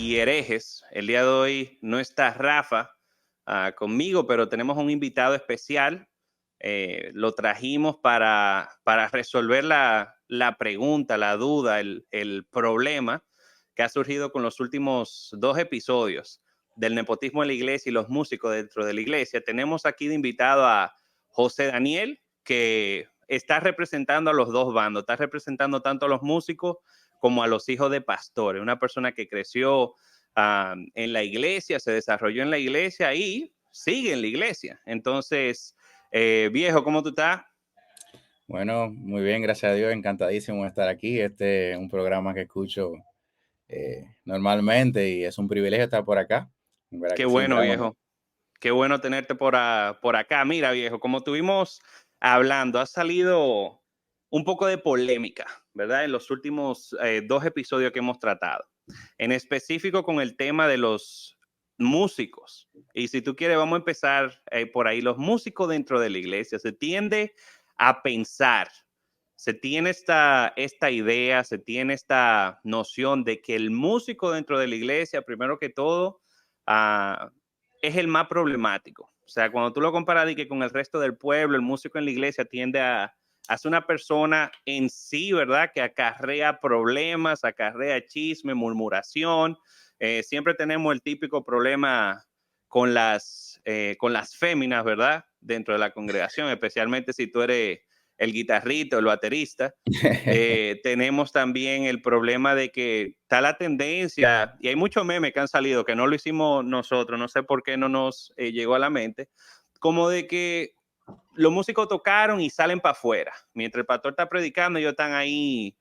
y herejes. El día de hoy no está Rafa conmigo, pero tenemos un invitado especial. Lo trajimos para resolver la pregunta, la duda, el problema que ha surgido con los últimos 2 episodios del nepotismo en la iglesia y los músicos dentro de la iglesia. Tenemos aquí de invitado a José Daniel, que está representando a los dos bandos, está representando tanto a los músicos como a los hijos de pastores, una persona que creció en la iglesia, se desarrolló en la iglesia y sigue en la iglesia. Entonces, viejo, ¿cómo tú estás? Bueno, muy bien, gracias a Dios, encantadísimo de estar aquí. Este es un programa que escucho normalmente y es un privilegio estar por acá. ¿Verdad Qué que sí? bueno, viejo. Qué bueno tenerte por acá. Mira, viejo, como estuvimos hablando, ha salido un poco de polémica, ¿verdad? En los últimos 2 episodios que hemos tratado. En específico con el tema de los músicos. Y si tú quieres, vamos a empezar por ahí. Los músicos dentro de la iglesia se tiende a pensar, se tiene esta idea, se tiene esta noción de que el músico dentro de la iglesia, primero que todo, uh, es el más problemático. O sea, cuando tú lo comparas que con el resto del pueblo, el músico en la iglesia tiende a ser una persona en sí, ¿verdad? Que acarrea problemas, acarrea chisme, murmuración. Siempre tenemos el típico problema con las féminas, ¿verdad? Dentro de la congregación, especialmente si tú eres el guitarrista o el baterista. Tenemos también el problema de que está la tendencia, y hay muchos memes que han salido que no lo hicimos nosotros, no sé por qué no nos llegó a la mente, como de que los músicos tocaron y salen para afuera. Mientras el pastor está predicando, ellos están ahí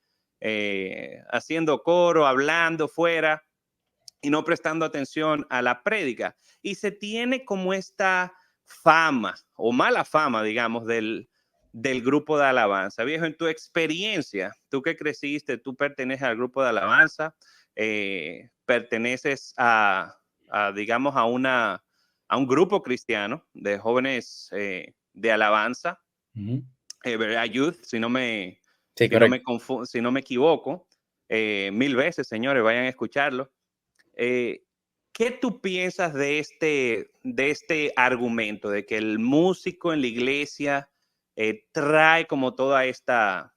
haciendo coro, hablando fuera y no prestando atención a la prédica. Y se tiene como esta fama o mala fama, digamos, del grupo de alabanza. Viejo, en tu experiencia, tú que creciste, tú perteneces al grupo de alabanza, perteneces digamos, a un grupo cristiano de jóvenes de alabanza, Youth, Sí, si no correcto. me, si no me equivoco, 1000 veces, señores, vayan a escucharlo. Eh, ¿Qué tú piensas de este argumento de que el músico en la iglesia trae como toda esta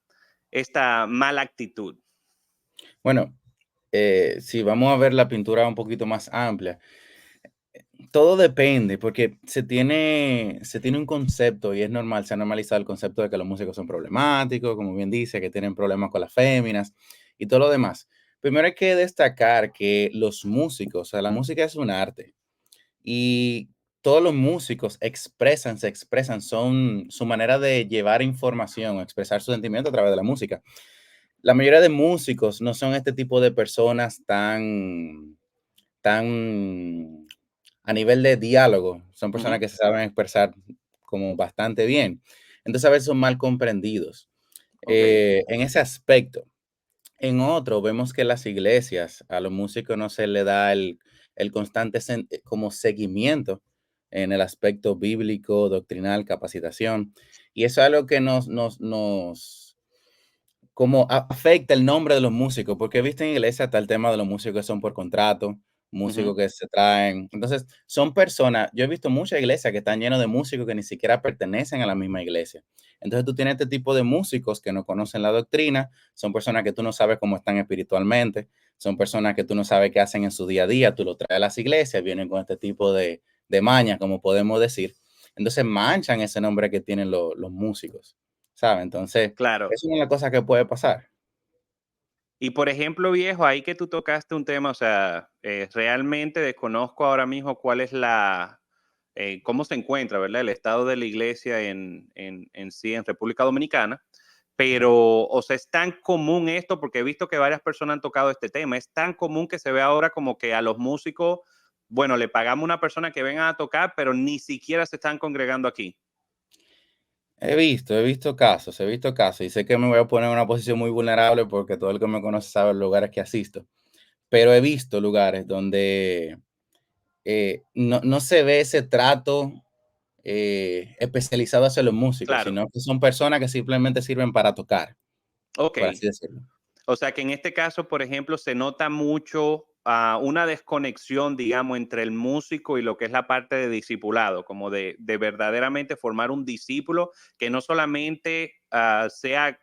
mala actitud? Bueno, si vamos a ver la pintura un poquito más amplia, todo depende porque se tiene un concepto y es normal, se ha normalizado el concepto de que los músicos son problemáticos, como bien dice, que tienen problemas con las féminas y todo lo demás. Primero hay que destacar que los músicos, o sea, la música es un arte. Y todos los músicos se expresan, son su manera de llevar información, expresar su sentimiento a través de la música. La mayoría de músicos no son este tipo de personas tan a nivel de diálogo, son Uh personas -huh. que se saben expresar como bastante bien. Entonces a veces son mal comprendidos Ok, en ese aspecto. En otro, vemos que las iglesias, a los músicos no se le da el constante como seguimiento en el aspecto bíblico, doctrinal, capacitación. Y eso es algo que nos como afecta el nombre de los músicos, porque viste en iglesia está el tema de los músicos que son por contrato, uh -huh. músicos que se traen. Entonces, son personas, yo he visto muchas iglesias que están llenas de músicos que ni siquiera pertenecen a la misma iglesia. Entonces, tú tienes este tipo de músicos que no conocen la doctrina, son personas que tú no sabes cómo están espiritualmente, son personas que tú no sabes qué hacen en su día a día, tú lo traes a las iglesias, vienen con este tipo de mañas, como podemos decir. Entonces, manchan ese nombre que tienen los músicos, ¿sabes? Entonces, Claro. es una cosa que puede pasar. Y por ejemplo, viejo, ahí que tú tocaste un tema, o sea, realmente desconozco ahora mismo cuál es cómo se encuentra, ¿verdad? El estado de la iglesia en sí, en República Dominicana. Pero, o sea, es tan común esto, porque he visto que varias personas han tocado este tema, es tan común que se ve ahora como que a los músicos, bueno, le pagamos a una persona que venga a tocar, pero ni siquiera se están congregando aquí. He visto casos y sé que me voy a poner en una posición muy vulnerable porque todo el que me conoce sabe los lugares que asisto, pero he visto lugares donde no se ve ese trato especializado hacia los músicos, Claro, sino que son personas que simplemente sirven para tocar, ok. por así decirlo. O sea que en este caso, por ejemplo, se nota mucho, una desconexión, digamos, entre el músico y lo que es la parte de discipulado, como de verdaderamente formar un discípulo que no solamente sea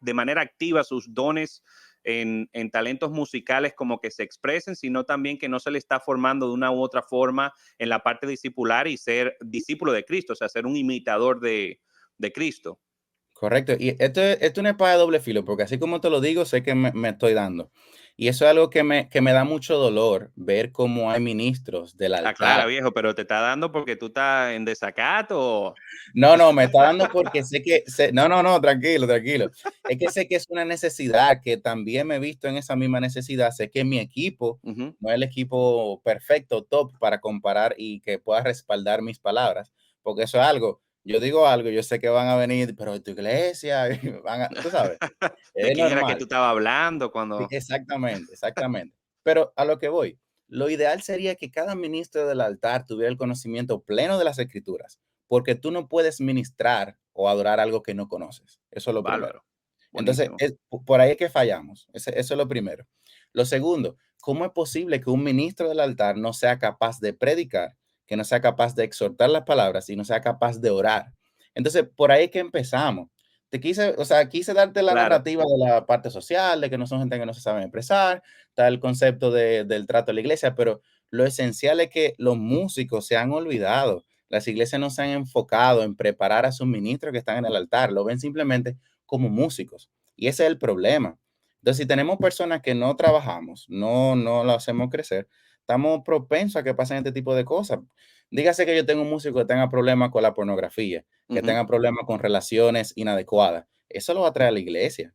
de manera activa sus dones en talentos musicales como que se expresen, sino también que no se le está formando de una u otra forma en la parte discipular y ser discípulo de Cristo, o sea, ser un imitador de Cristo. Correcto. Y esto es una espada de doble filo, porque así como te lo digo, sé que me estoy dando. Y eso es algo que me da mucho dolor, ver cómo hay ministros del altar. Aclara, viejo, pero te está dando porque tú estás en desacato. No, no, me está dando porque no, no, no, tranquilo, tranquilo. Es que sé que es una necesidad, que también me he visto en esa misma necesidad. Sé que mi equipo Ujú. no es el equipo perfecto, top, para comparar y que pueda respaldar mis palabras, porque eso es algo. Yo digo algo, yo sé que van a venir, pero tu iglesia, tú sabes, ¿De es quién era que tú normal. estabas hablando Sí, cuando? exactamente, exactamente. Pero a lo que voy, lo ideal sería que cada ministro del altar tuviera el conocimiento pleno de las escrituras, porque tú no puedes ministrar o adorar algo que no conoces. Eso es lo primero. Bárbaro. Entonces, Buenísimo. por ahí es que fallamos. Eso es lo primero. Lo segundo, ¿cómo es posible que un ministro del altar no sea capaz de predicar, que no sea capaz de exhortar las palabras y no sea capaz de orar? Entonces, por ahí es que empezamos. O sea, quise darte la Claro. narrativa de la parte social, de que no son gente que no se sabe expresar, está el concepto del trato de la iglesia, pero lo esencial es que los músicos se han olvidado. Las iglesias no se han enfocado en preparar a sus ministros que están en el altar, lo ven simplemente como músicos. Y ese es el problema. Entonces, si tenemos personas que no trabajamos, no lo hacemos crecer, estamos propensos a que pasen este tipo de cosas. Dígase que yo tengo un músico que tenga problemas con la pornografía, que Ujú. tenga problemas con relaciones inadecuadas. Eso lo va a traer a la iglesia.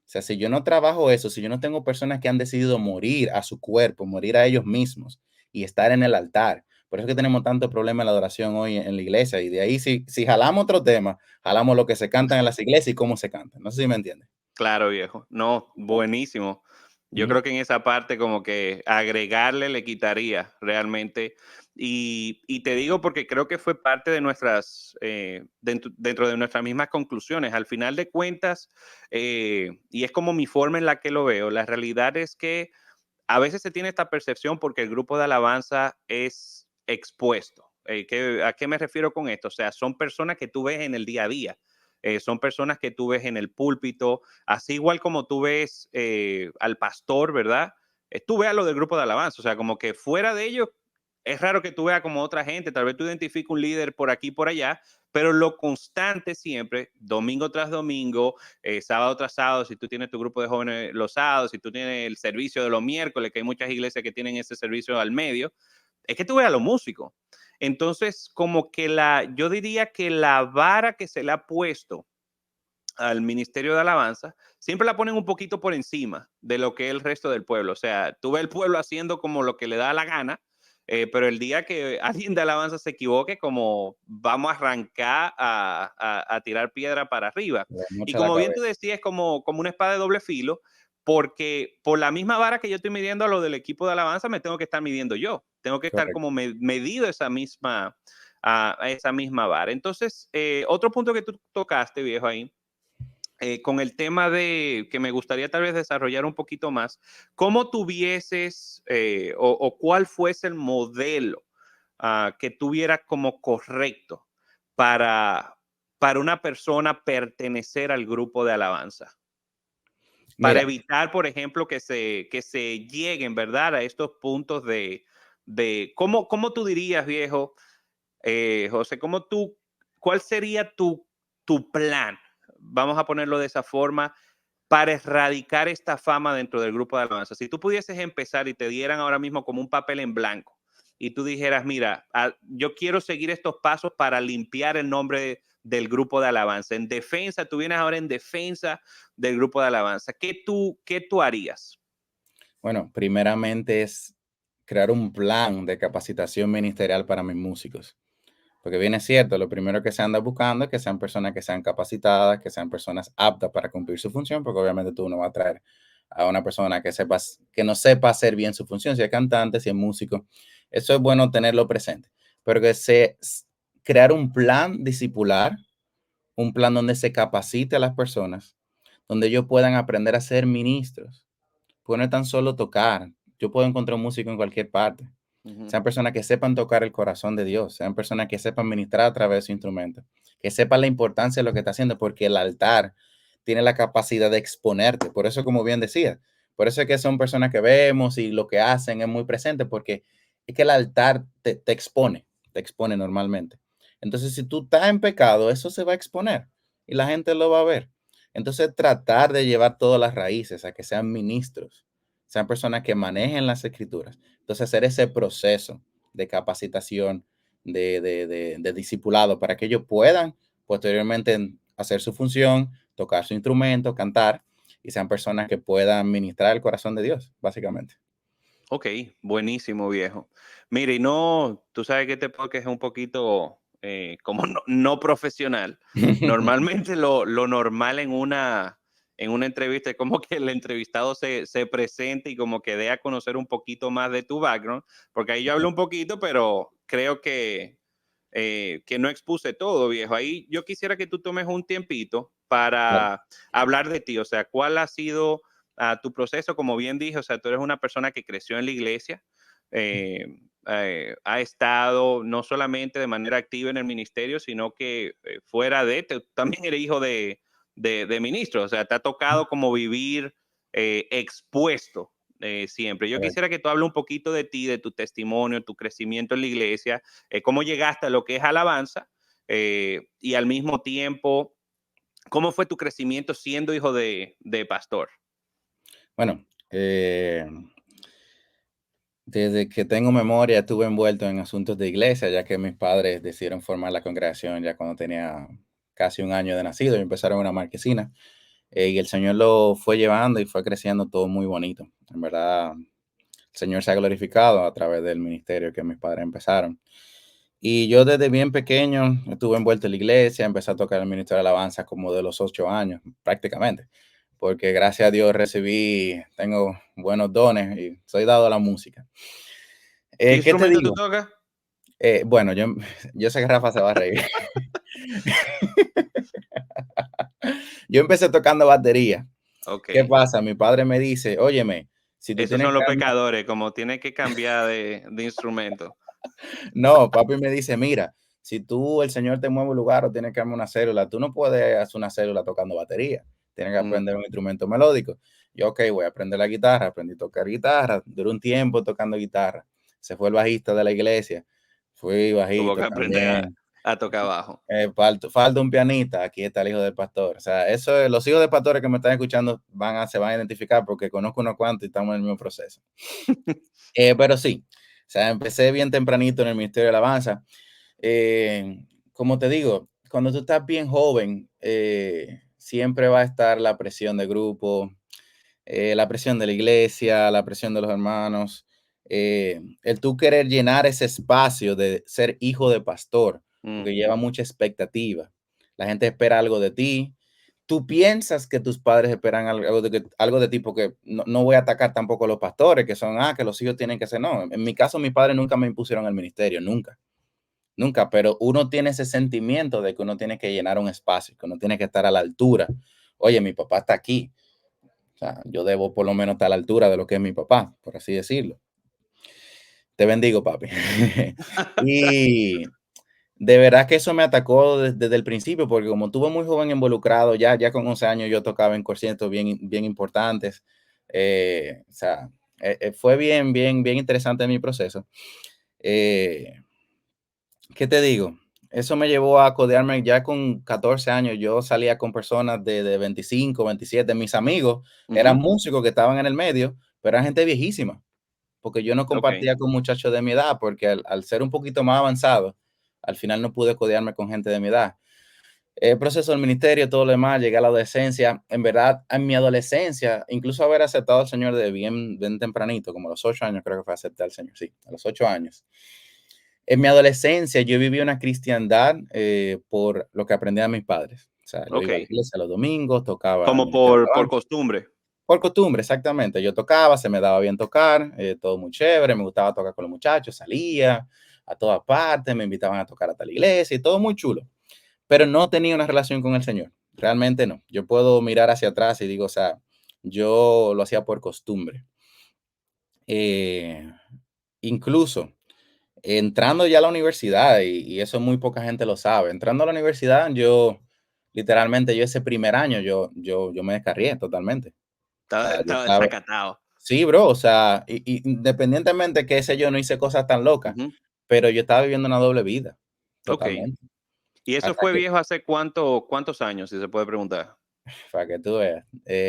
O sea, si yo no trabajo eso, si yo no tengo personas que han decidido morir a su cuerpo, morir a ellos mismos y estar en el altar, por eso es que tenemos tanto problema en la adoración hoy en la iglesia. Y de ahí, si jalamos otro tema, jalamos lo que se cantan en las iglesias y cómo se cantan. No sé si me entiendes. Claro, viejo. No, buenísimo. Yo Ujú. creo que en esa parte como que agregarle le quitaría realmente. Y te digo porque creo que fue parte de nuestras, dentro de nuestras mismas conclusiones. Al final de cuentas, y es como mi forma en la que lo veo, la realidad es que a veces se tiene esta percepción porque el grupo de alabanza es expuesto. ¿A qué me refiero con esto? O sea, son personas que tú ves en el día a día, son personas que tú ves en el púlpito, así igual como tú ves al pastor, ¿verdad? Tú veas lo del grupo de alabanza, o sea, como que fuera de ellos es raro que tú veas como otra gente, tal vez tú identifiques un líder por aquí, por allá, pero lo constante siempre, domingo tras domingo, sábado tras sábado, si tú tienes tu grupo de jóvenes los sábados, si tú tienes el servicio de los miércoles, que hay muchas iglesias que tienen ese servicio al medio, es que tú veas a los músicos. Entonces, como que yo diría que la vara que se le ha puesto al ministerio de alabanza, siempre la ponen un poquito por encima de lo que es el resto del pueblo. O sea, tú ves el pueblo haciendo como lo que le da la gana, pero el día que alguien de alabanza se equivoque, como vamos a arrancar a tirar piedra para arriba. Y Mucha la como bien tú cabeza. decías, es como una espada de doble filo, porque por la misma vara que yo estoy midiendo a lo del equipo de alabanza, me tengo que estar midiendo yo. Tengo que estar Correcto. como medido a esa misma vara. Entonces, otro punto que tú tocaste, viejo, ahí, con el tema de que me gustaría tal vez desarrollar un poquito más, ¿cómo tuvieses o cuál fuese el modelo que tuviera como correcto para, para una persona pertenecer al grupo de alabanza? Para Mira, evitar, por ejemplo, que se lleguen, ¿verdad? A estos puntos ¿cómo tú dirías, viejo, José, cuál sería tu plan? Vamos a ponerlo de esa forma, para erradicar esta fama dentro del grupo de alabanza. Si tú pudieses empezar y te dieran ahora mismo como un papel en blanco y tú dijeras, mira, yo quiero seguir estos pasos para limpiar el nombre del grupo de alabanza. En defensa, tú vienes ahora en defensa del grupo de alabanza. ¿Qué tú harías? bueno, primeramente es crear un plan de capacitación ministerial para mis músicos. Porque bien es cierto, lo primero que se anda buscando es que sean personas que sean capacitadas, que sean personas aptas para cumplir su función, porque obviamente tú no vas a traer a una persona que no sepa hacer bien su función, si es cantante, si es músico. Eso es bueno tenerlo presente. Pero crear un plan discipular, un plan donde se capacite a las personas, donde ellos puedan aprender a ser ministros. Pues no es tan solo tocar. yo puedo encontrar un músico en cualquier parte. Ujú. Sean personas que sepan tocar el corazón de Dios, sean personas que sepan ministrar a través de su instrumento, que sepan la importancia de lo que está haciendo, porque el altar tiene la capacidad de exponerte. Por eso, como bien decía, por eso es que son personas que vemos y lo que hacen es muy presente, porque es que el altar te expone normalmente. Entonces, si tú estás en pecado, eso se va a exponer y la gente lo va a ver. Entonces, tratar de llevar todas las raíces a que sean ministros, sean personas que manejen las escrituras. Entonces, hacer ese proceso de capacitación, de discipulado, para que ellos puedan posteriormente hacer su función, tocar su instrumento, cantar, y sean personas que puedan ministrar el corazón de Dios, básicamente. Ok, buenísimo, viejo. Mire, y no, tú sabes que este podcast es un poquito como no profesional. Normalmente lo normal en una entrevista es como que el entrevistado se presente y como que dé a conocer un poquito más de tu background, porque ahí yo hablo un poquito, pero creo que no expuse todo, viejo. Ahí yo quisiera que tú tomes un tiempito Claro. para hablar de ti, o sea, cuál ha sido tu proceso, como bien dije, o sea, tú eres una persona que creció en la iglesia, eh, ha estado no solamente de manera activa en el ministerio, sino que fuera también eres hijo de ministro, o sea, te ha tocado como vivir expuesto siempre. Yo Correcto. quisiera que tú hables un poquito de ti, de tu testimonio, tu crecimiento en la iglesia, cómo llegaste a lo que es alabanza y al mismo tiempo, cómo fue tu crecimiento siendo hijo de pastor. Bueno, desde que tengo memoria estuve envuelto en asuntos de iglesia, ya que mis padres decidieron formar la congregación ya cuando tenía casi un año de nacido y empezaron una marquesina. Y el Señor lo fue llevando y fue creciendo todo muy bonito. En verdad, el Señor se ha glorificado a través del ministerio que mis padres empezaron. Y yo desde bien pequeño estuve envuelto en la iglesia, empecé a tocar el ministerio de alabanza como de los 8 años, prácticamente, porque gracias a Dios tengo buenos dones y soy dado a la música. ¿Qué ¿Qué te instrumento tú digo? tocas? Bueno, yo sé que Rafa se va a reír. Yo empecé tocando batería. Ok. ¿Qué pasa? Mi padre me dice, óyeme, si tú Esos tienes son los que armar. pecadores, como tienes que cambiar de instrumento. No, papi me dice, mira, si tú, el Señor te mueve un lugar o tienes que armar una célula, tú no puedes hacer una célula tocando batería. Tienes que Mm. aprender un instrumento melódico. Yo, ok, voy a aprender la guitarra. Aprendí a tocar guitarra. Duré un tiempo tocando guitarra. Se fue el bajista de la iglesia. Fui Tuvo que bajista aprender también. a tocar bajo. Falta un pianista, aquí está el hijo del pastor. O sea, los hijos de pastores que me están escuchando se van a identificar porque conozco unos cuantos y estamos en el mismo proceso. Pero sí, o sea, empecé bien tempranito en el Ministerio de Alabanza. Como te digo, cuando tú estás bien joven, siempre va a estar la presión de grupo, la presión de la iglesia, la presión de los hermanos, el tú querer llenar ese espacio de ser hijo de pastor, porque Ujú. lleva mucha expectativa. La gente espera algo de ti. Tú piensas que tus padres esperan algo de ti, porque no voy a atacar tampoco a los pastores, que son, que los hijos tienen que hacer. No, en mi caso, mis padres nunca me impusieron el ministerio, nunca, nunca, pero uno tiene ese sentimiento de que uno tiene que llenar un espacio, que uno tiene que estar a la altura. Oye, mi papá está aquí, o sea, yo debo por lo menos estar a la altura de lo que es mi papá, por así decirlo. Te bendigo, papi. Y de verdad que eso me atacó desde el principio, porque como tuve muy joven involucrado, ya con 11 años yo tocaba en conciertos bien importantes. O sea, fue bien interesante mi proceso. Eh, ¿Qué te digo? Eso me llevó a codearme ya con 14 años. Yo salía con personas de 25, 27. Mis amigos eran Ujú. músicos que estaban en el medio, pero eran gente viejísima, porque yo no Ok. compartía con muchachos de mi edad, porque al ser un poquito más avanzado, al final no pude codearme con gente de mi edad. El proceso del ministerio, todo lo demás, llegué a la adolescencia. En verdad, en mi adolescencia, incluso haber aceptado al Señor de bien tempranito, como a los 8 años, creo que fue aceptar al Señor, sí, a los 8 años. En mi adolescencia yo viví una cristiandad por lo que aprendí a mis padres. O sea, yo Ok. iba a la iglesia los domingos, tocaba en el Como ministerio de por alabanza. costumbre. Por costumbre, exactamente. Yo tocaba, se me daba bien tocar, todo muy chévere, me gustaba tocar con los muchachos, salía a todas partes, me invitaban a tocar a tal iglesia y todo muy chulo. Pero no tenía una relación con el Señor. Realmente no. Yo puedo mirar hacia atrás y digo, o sea, yo lo hacía por costumbre. Eh, incluso entrando ya a la universidad, y eso muy poca gente lo sabe, entrando a la universidad, yo literalmente, yo ese primer año, yo me descarrié totalmente. O sea, yo Estaba estaba, desacatado. sí, bro, o sea, independientemente que sé yo, no hice cosas tan locas, Ujú. pero yo estaba viviendo una doble vida, Ok. totalmente. ¿Y eso Hasta fue que, viejo hace cuántos años, si se puede preguntar? para que tú veas,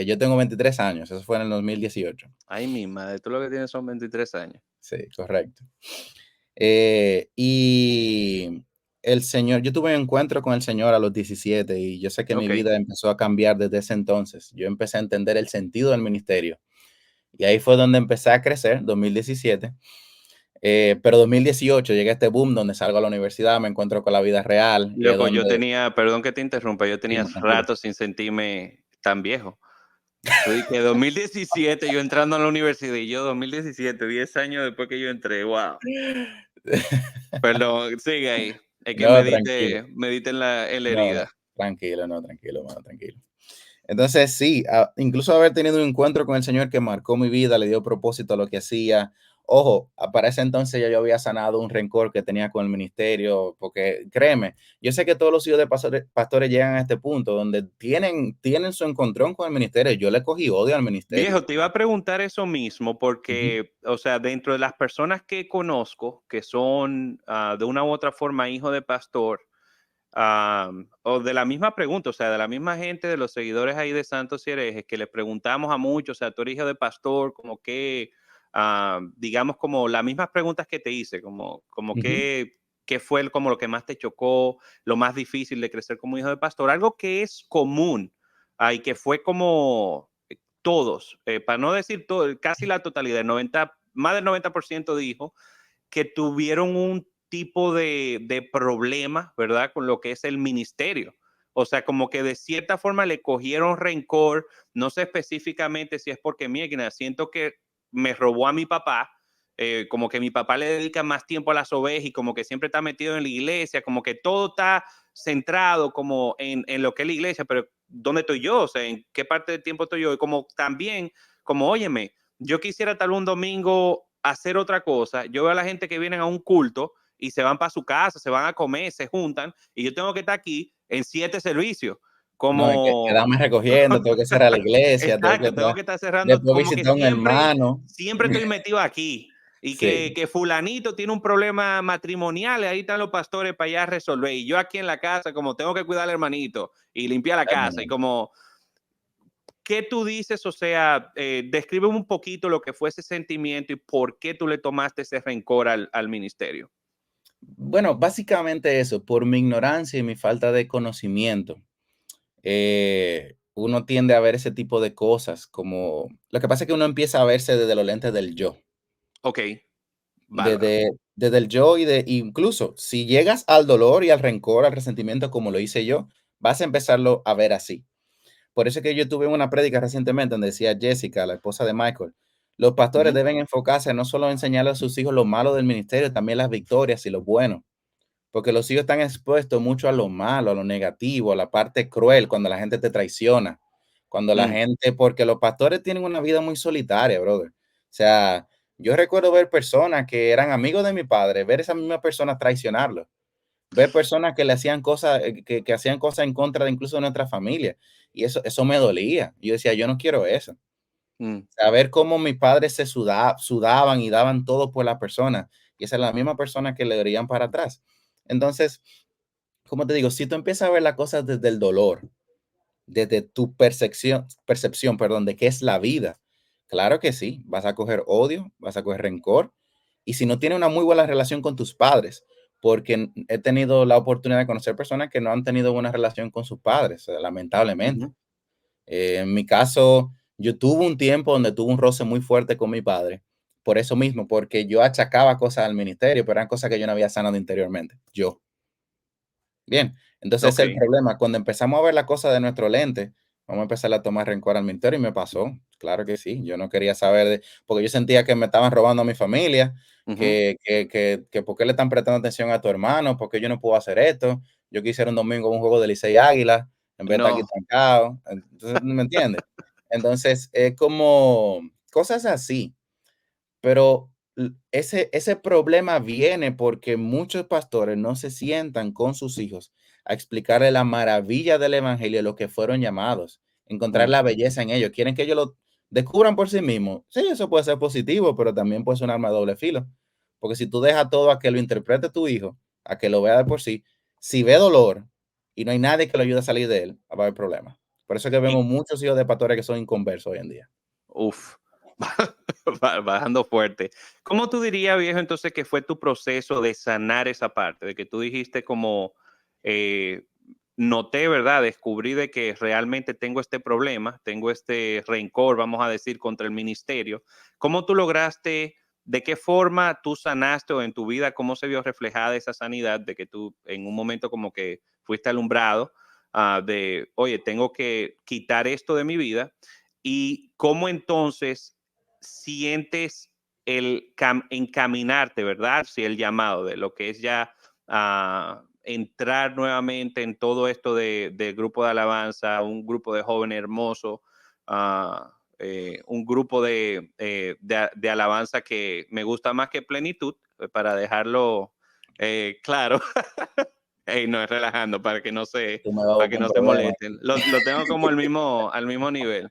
yo tengo 23 años, eso fue en el 2018. Ay, mi madre, tú lo que tienes son 23 años. Sí, correcto. Y el Señor, yo tuve un encuentro con el Señor a los 17 y yo sé que mi Ok. vida empezó a cambiar desde ese entonces. Yo empecé a entender el sentido del ministerio y ahí fue donde empecé a crecer, 2017. Pero 2018 llega este boom donde salgo a la universidad, me encuentro con la vida real y es Loco, yo donde, tenía, perdón que te interrumpa, yo tenía dime, tranquilo. rato sin sentirme tan viejo. Tú di que 2017 yo entrando a la universidad y yo 2017, 10 años después que yo entré, wow. Perdón, sigue ahí. Es que No, tranquilo. me diste en la No, no, herida. tranquilo, no, tranquilo, mano, tranquilo. Entonces, sí, incluso haber tenido un encuentro con el Señor que marcó mi vida, le dio propósito a lo que hacía. Ojo, para ese entonces ya yo había sanado un rencor que tenía con el ministerio, porque créeme, yo sé que todos los hijos de pastores llegan a este punto donde tienen su encontrón con el ministerio. Yo le cogí odio al ministerio. Viejo, te iba a preguntar eso mismo Ujú, porque, o sea, dentro de las personas que conozco, que son de una u otra forma hijo de pastor, o de la misma pregunta, o sea, de la misma gente, de los seguidores ahí de Santos y Herejes, que les preguntamos a muchos, o sea, tú eres hijo de pastor, como que, digamos, como las mismas preguntas que te hice, como ujú. qué fue como lo que más te chocó, lo más difícil de crecer como hijo de pastor, algo que es común, y que fue como todos, para no decir todo, casi la totalidad, más del 90% dijo que tuvieron un tipo de problema, ¿verdad? Con lo que es el ministerio. O sea, como que de cierta forma le cogieron rencor, no sé específicamente si es porque, mira, siento que me robó a mi papá, como que mi papá le dedica más tiempo a las ovejas y como que siempre está metido en la iglesia, como que todo está centrado como en lo que es la iglesia, pero ¿dónde estoy yo? O sea, ¿en qué parte del tiempo estoy yo? Y como también, como, óyeme, yo quisiera tal un domingo hacer otra cosa. Yo veo a la gente que vienen a un culto y se van para su casa, se van a comer, se juntan, y yo tengo que estar aquí en 7 servicios. No, hay que Como, quedarme recogiendo, tengo que cerrar la iglesia, exacto, tengo que estar cerrando, después como que visitar a un siempre, hermano. siempre estoy metido aquí. Y que, Sí. que fulanito tiene un problema matrimonial, ahí están los pastores para allá a resolver. Y yo aquí en la casa, como tengo que cuidar al hermanito y limpiar la casa, y como ¿qué tú dices? O sea, describe un poquito lo que fue ese sentimiento y por qué tú le tomaste ese rencor al ministerio. Bueno, básicamente eso, por mi ignorancia y mi falta de conocimiento, uno tiende a ver ese tipo de cosas como, lo que pasa es que uno empieza a verse desde los lentes del yo, Ok, bárbaro. desde el yo incluso si llegas al dolor y al rencor, al resentimiento como lo hice yo, vas a empezarlo a ver así. Por eso es que yo tuve una prédica recientemente donde decía Jessica, la esposa de Michael, los pastores Ujú, deben enfocarse no solo en enseñarle a sus hijos lo malo del ministerio, también las victorias y lo bueno. Porque los hijos están expuestos mucho a lo malo, a lo negativo, a la parte cruel, cuando la gente te traiciona, cuando la mm, gente, porque los pastores tienen una vida muy solitaria, brother. O sea, yo recuerdo ver personas que eran amigos de mi padre, ver esa misma persona traicionarlo, ver personas que le hacían cosas, que hacían cosas en contra de incluso de nuestra familia. Y eso me dolía. Yo decía, yo no quiero eso. mm, Saber cómo mis padres sudaban y daban todo por la persona. Y esa es la misma persona que le darían para atrás. Entonces, como te digo, si tú empiezas a ver las cosas desde el dolor, desde tu percepción, perdón, de qué es la vida, claro que sí, vas a coger odio, vas a coger rencor, y si no tienes una muy buena relación con tus padres, porque he tenido la oportunidad de conocer personas que no han tenido buena relación con sus padres, lamentablemente. ujú. En mi caso, yo tuve un tiempo donde tuve un roce muy fuerte con mi padre, por eso mismo, porque yo achacaba cosas al ministerio, pero eran cosas que yo no había sanado interiormente, yo. Bien, entonces Ok. ese es el problema. Cuando empezamos a ver la cosa de nuestro lente, vamos a empezar a tomar rencor al ministerio y me pasó. Claro que sí, yo no quería saber, porque yo sentía que me estaban robando a mi familia, Ujú. que por qué le están prestando atención a tu hermano, por qué yo no puedo hacer esto. Yo quisiera un domingo un juego de Licey Águila en vez de estar aquí No, trancado. Entonces, ¿me entiendes? Entonces, es como cosas así. pero ese problema viene porque muchos pastores no se sientan con sus hijos a explicarle la maravilla del evangelio, lo que fueron llamados, encontrar Mm. la belleza en ellos. Quieren que ellos lo descubran por sí mismos. Sí, eso puede ser positivo, pero también puede ser un arma de doble filo. Porque si tú dejas todo a que lo interprete tu hijo, a que lo vea de por sí, si ve dolor y no hay nadie que lo ayude a salir de él, va a haber problemas. Por eso es que Y, vemos muchos hijos de pastores que son inconversos hoy en día. uf, bajando fuerte. ¿Cómo tú dirías, viejo, entonces que fue tu proceso de sanar esa parte? De que tú dijiste como, eh, noté, ¿verdad? Descubrí de que realmente tengo este problema, tengo este rencor, vamos a decir, contra el ministerio. ¿Cómo tú lograste, de qué forma tú sanaste o en tu vida, cómo se vio reflejada esa sanidad de que tú en un momento como que fuiste alumbrado de, oye, tengo que quitar esto de mi vida? ¿Y cómo entonces sientes el encaminarte, verdad? Si el llamado de lo que es ya entrar nuevamente en todo esto del grupo de alabanza, un grupo de jóvenes hermosos, un grupo de alabanza que me gusta más que plenitud, para dejarlo claro. Ey, no es relajando Tú me vas a para que buscar un no se problema. molesten. Lo tengo como al mismo nivel.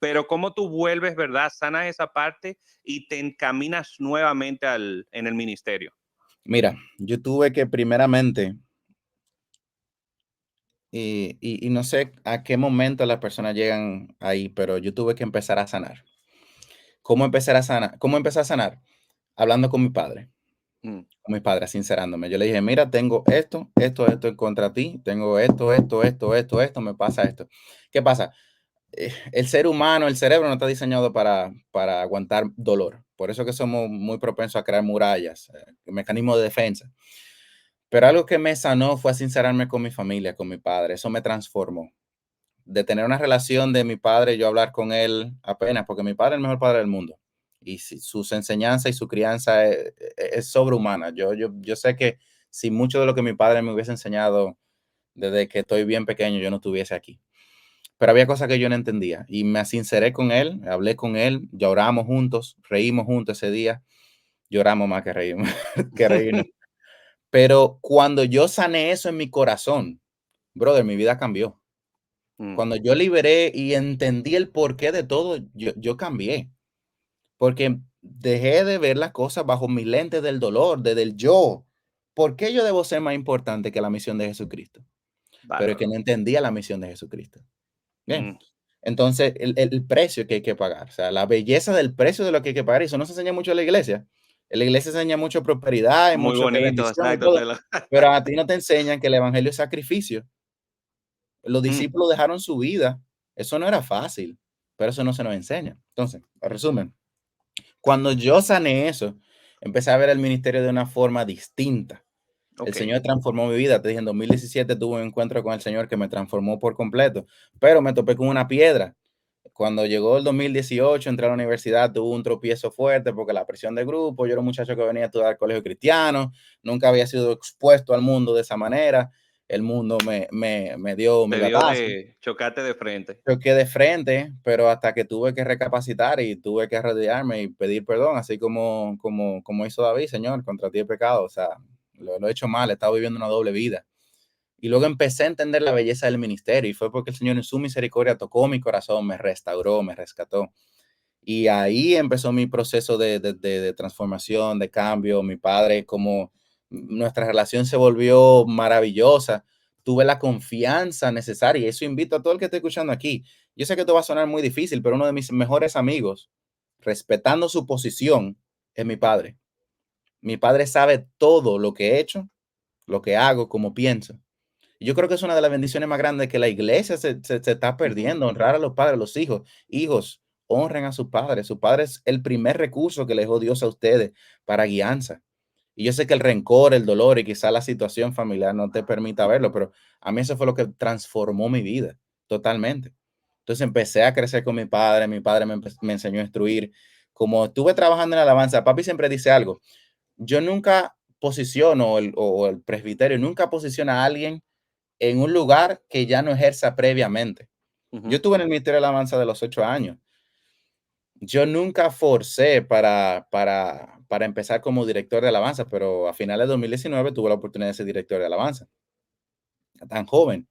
Pero cómo tú vuelves, ¿verdad? Sanas esa parte y te encaminas nuevamente en el ministerio. Mira, yo tuve que primeramente, y no sé a qué momento las personas llegan ahí, pero yo tuve que empezar a sanar. ¿Cómo empezar a sanar? ¿Cómo empecé a sanar? Hablando Mm, con mi padre, sincerándome. Yo le dije, mira, tengo esto en contra ti, tengo esto, me pasa esto. ¿Qué pasa? El ser humano, el cerebro no está diseñado para aguantar dolor. Por eso que somos muy propensos a crear murallas, mecanismos de defensa. Pero algo que me sanó fue sincerarme con mi familia, con mi padre. Eso me transformó. De tener una relación de mi padre, yo hablar con él apenas, porque mi padre es el mejor padre del mundo. Y sus enseñanzas y su crianza es sobrehumana. Yo sé que si mucho de lo que mi padre me hubiese enseñado desde que estoy bien pequeño, yo no estuviese aquí. Pero había cosas que yo no entendía y me sinceré con él, hablé con él, lloramos juntos, reímos juntos ese día, lloramos más que reímos, que reírnos. Pero cuando yo sané eso en mi corazón, brother, mi vida cambió. mm, Cuando yo liberé y entendí el porqué de todo, yo cambié, porque dejé de ver las cosas bajo mi lente del dolor, desde el yo. ¿Por qué yo debo ser más importante que la misión de Jesucristo? Pero es que bárbaro. no entendía la misión de Jesucristo. Bien. Mm, Entonces, el precio que hay que pagar, o sea, la belleza del precio de lo que hay que pagar, y eso no se enseña mucho en la iglesia. En la iglesia se enseña mucho prosperidad y muy mucho que bonito, bendición y exacto. todo, pero a ti no te enseñan que el evangelio es sacrificio. Los Mm, discípulos dejaron su vida. Eso no era fácil, pero eso no se nos enseña. Entonces, en resumen, cuando yo sané eso, empecé a ver el ministerio de una forma distinta. El ok. Señor transformó mi vida. Te dije, en 2017 tuve un encuentro con el Señor que me transformó por completo, pero me topé con una piedra. Cuando llegó el 2018, entré a la universidad, tuve un tropiezo fuerte porque la presión del grupo, yo era un muchacho que venía a estudiar al colegio cristiano, nunca había sido expuesto al mundo de esa manera, el mundo me dio mi Te dio batazo, de chocarte de frente. choqué de frente, pero hasta que tuve que recapacitar y tuve que arrodillarme y pedir perdón, así como hizo David, Señor, contra ti he pecado, o sea, lo he hecho mal, he estado viviendo una doble vida. Y luego empecé a entender la belleza del ministerio y fue porque el Señor en su misericordia tocó mi corazón, me restauró, me rescató. Y ahí empezó mi proceso de transformación, de cambio. Mi padre, como nuestra relación se volvió maravillosa, tuve la confianza necesaria. Y eso invito a todo el que esté escuchando aquí. Yo sé que esto va a sonar muy difícil, pero uno de mis mejores amigos, respetando su posición, es mi padre. Mi padre sabe todo lo que he hecho, lo que hago, cómo pienso. Y yo creo que es una de las bendiciones más grandes que la iglesia se está Ujú. perdiendo, honrar a los padres, a los hijos. Hijos, honren a sus padres. Su padre es el primer recurso que le dejó Dios a ustedes para guianza. Y yo sé que el rencor, el dolor y quizá la situación familiar no te permita verlo, pero a mí eso fue lo que transformó mi vida totalmente. Entonces empecé a crecer con mi padre me enseñó a instruir. Como estuve trabajando en la alabanza, papi siempre dice algo, yo nunca posiciono o el presbiterio, nunca posiciona a alguien en un lugar que ya no ejerza previamente. Yo Ujú. estuve en el Ministerio de la Alabanza de los 8 años. yo nunca forcé para empezar como director de alabanza, pero a finales de 2019 tuve la oportunidad de ser director de alabanza, tan joven.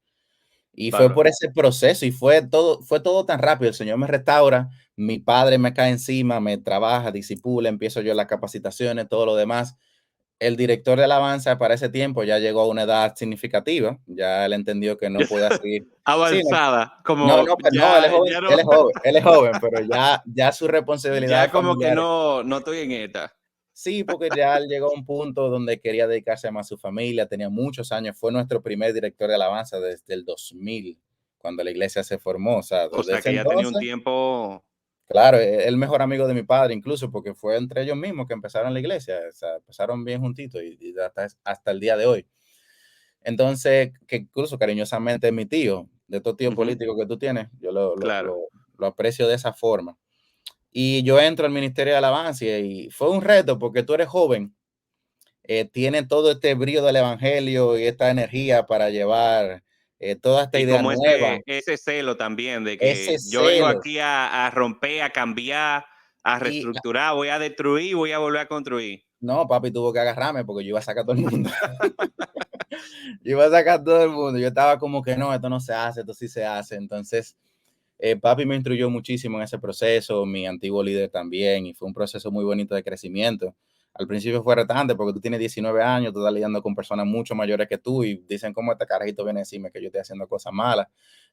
Y fue Bárbaro. por ese proceso y fue todo tan rápido. El Señor me restaura, mi padre me cae encima, me trabaja, disipula, empiezo yo las capacitaciones, todo lo demás. El director de alabanza para ese tiempo ya llegó a una edad significativa, ya él entendió que no podía seguir. Sí, Avanzada, no, como no, pues no, él es ya, joven, ya él no, es joven, él es joven, pero ya sus ya responsabilidades como que familiares. no estoy en esta. Sí, porque ya él llegó a un punto donde quería dedicarse más a su familia, tenía muchos años, fue nuestro primer director de alabanza desde el 2000, cuando la iglesia se formó, o sea, O desde sea ese que ya tenía un entonces, tiempo. claro, el mejor amigo de mi padre incluso, porque fue entre ellos mismos que empezaron la iglesia, o sea, empezaron bien juntitos y hasta el día de hoy. Entonces, que incluso cariñosamente es mi tío, de estos tíos Ujú, políticos que tú tienes, yo lo, lo, claro. lo, lo aprecio de esa forma. Y yo entro al Ministerio de Alabanza y fue un reto porque tú eres joven, tiene todo este brillo del evangelio y esta energía para llevar toda esta Y idea como nueva, ese celo también de ese que yo vengo celo. aquí a romper, a cambiar, a Y reestructurar, voy a destruir, voy a volver a construir. no, papi tuvo que agarrarme porque yo iba a sacar a todo el mundo. Yo iba a sacar a todo el mundo. Yo estaba como que no, esto no se hace, esto sí se hace. Entonces, papi me instruyó muchísimo en ese proceso, mi antiguo líder también, y fue un proceso muy bonito de crecimiento. Al principio fue retante porque tú tienes 19 años, tú estás lidiando con personas mucho mayores que tú y dicen cómo este carajito viene a decirme que yo estoy haciendo cosas malas.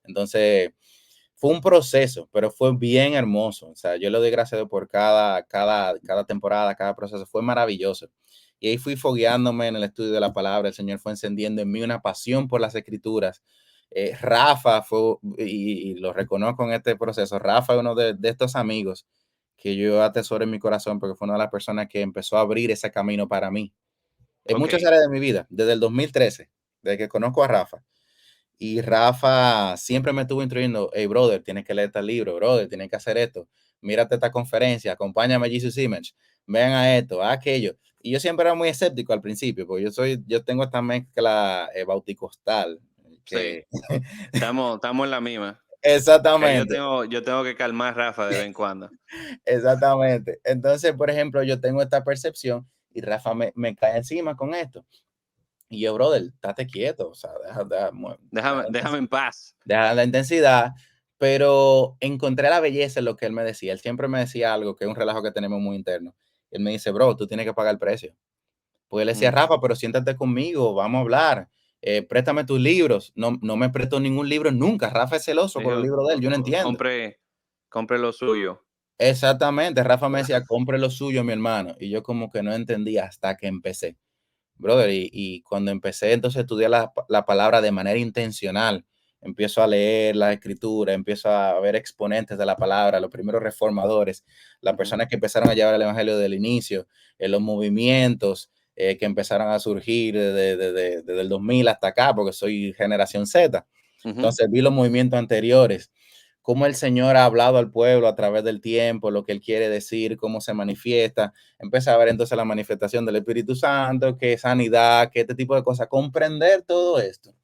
Entonces, fue un proceso, pero fue bien hermoso. O sea, yo le doy gracias a Dios por cada temporada, cada proceso. Fue maravilloso. Y ahí fui fogueándome en el estudio de la palabra. El Señor fue encendiendo en mí una pasión por las escrituras. Rafa fue, y lo reconozco en este proceso, Rafa es uno de estos amigos que yo atesoro en mi corazón porque fue una de las personas que empezó a abrir ese camino para mí en Ok. muchas áreas de mi vida, desde el 2013, desde que conozco a Rafa. Y Rafa siempre me estuvo instruyendo, hey, brother, tienes que leer este libro, brother, tienes que hacer esto, mírate esta conferencia, acompáñame a Jesus Image, vean a esto, a aquello. Y yo siempre era muy escéptico al principio, porque yo tengo esta mezcla bauticostal, Sí, que estamos en la misma. Que exactamente, yo tengo que calmar a Rafa de vez en cuando. exactamente. Entonces, por ejemplo, yo tengo esta percepción y Rafa me cae encima con esto. Y yo, brother, estate quieto, o sea, Déjame en paz. deja la intensidad, pero encontré la belleza en lo que él me decía. Él siempre me decía algo que es un relajo que tenemos muy interno. Él me dice, bro, tú tienes que pagar el precio. Pues él decía, Mm. Rafa, pero siéntate conmigo, vamos a hablar. Préstame tus libros. No, no me prestó ningún libro nunca. Rafa es celoso con los Dijo, libros de él, yo no entiendo. compre lo suyo. Exactamente, Rafa me decía, compre lo suyo, mi hermano. Y yo como que no entendía hasta que empecé. Brother, y cuando empecé entonces a estudiar la palabra de manera intencional, empiezo a leer la escritura, empiezo a ver exponentes de la palabra, los primeros reformadores, las Ujú, personas que empezaron a llevar el evangelio del inicio, los movimientos que empezaron a surgir desde el 2000 hasta acá, porque soy generación Z. ujú. Entonces vi los movimientos anteriores, cómo el Señor ha hablado al pueblo a través del tiempo, lo que Él quiere decir, cómo se manifiesta. Empecé a ver entonces la manifestación del Espíritu Santo, que sanidad, que este tipo de cosas, comprender todo esto.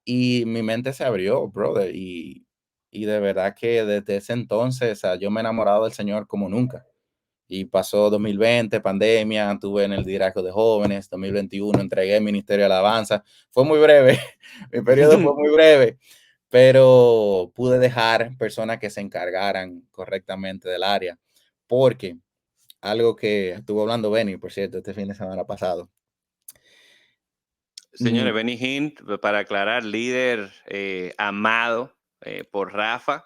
Y mi mente se abrió, brother, y de verdad que desde ese entonces, o sea, yo me he enamorado del Señor como nunca. Y pasó 2020, pandemia, estuve en el liderazgo de jóvenes, 2021 entregué el Ministerio de Alabanza. Fue muy breve, mi periodo fue muy breve, pero pude dejar personas que se encargaran correctamente del área, porque algo que estuvo hablando Benny, por cierto, este fin de semana pasado. Señores, Benny Hinn, para aclarar, líder amado por Rafa.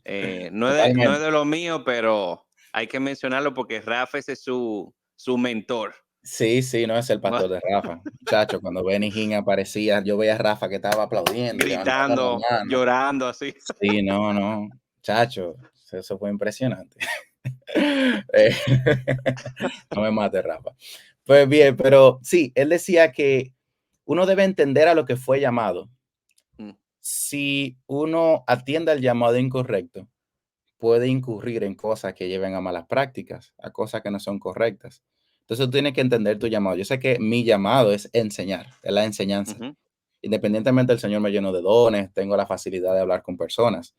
No es Totalmente. de lo mío, pero hay que mencionarlo porque Rafa ese es su mentor. Sí, sí, no es el pastor de Rafa. Muchacho, cuando Benny Hinn aparecía, yo veía a Rafa que estaba aplaudiendo y levantando Gritando, la mano. llorando así. Sí, no, no, chacho, eso fue impresionante. Eh, no me mate, Rafa. Pues bien, pero sí, él decía que uno debe entender a lo que fue llamado. Mm, Si uno atiende al llamado incorrecto, puede incurrir en cosas que lleven a malas prácticas, a cosas que no son correctas. Entonces tú tienes que entender tu llamado. Yo sé que mi llamado es enseñar, es la enseñanza. ujú. Independientemente el Señor me llenó de dones, tengo la facilidad de hablar con personas.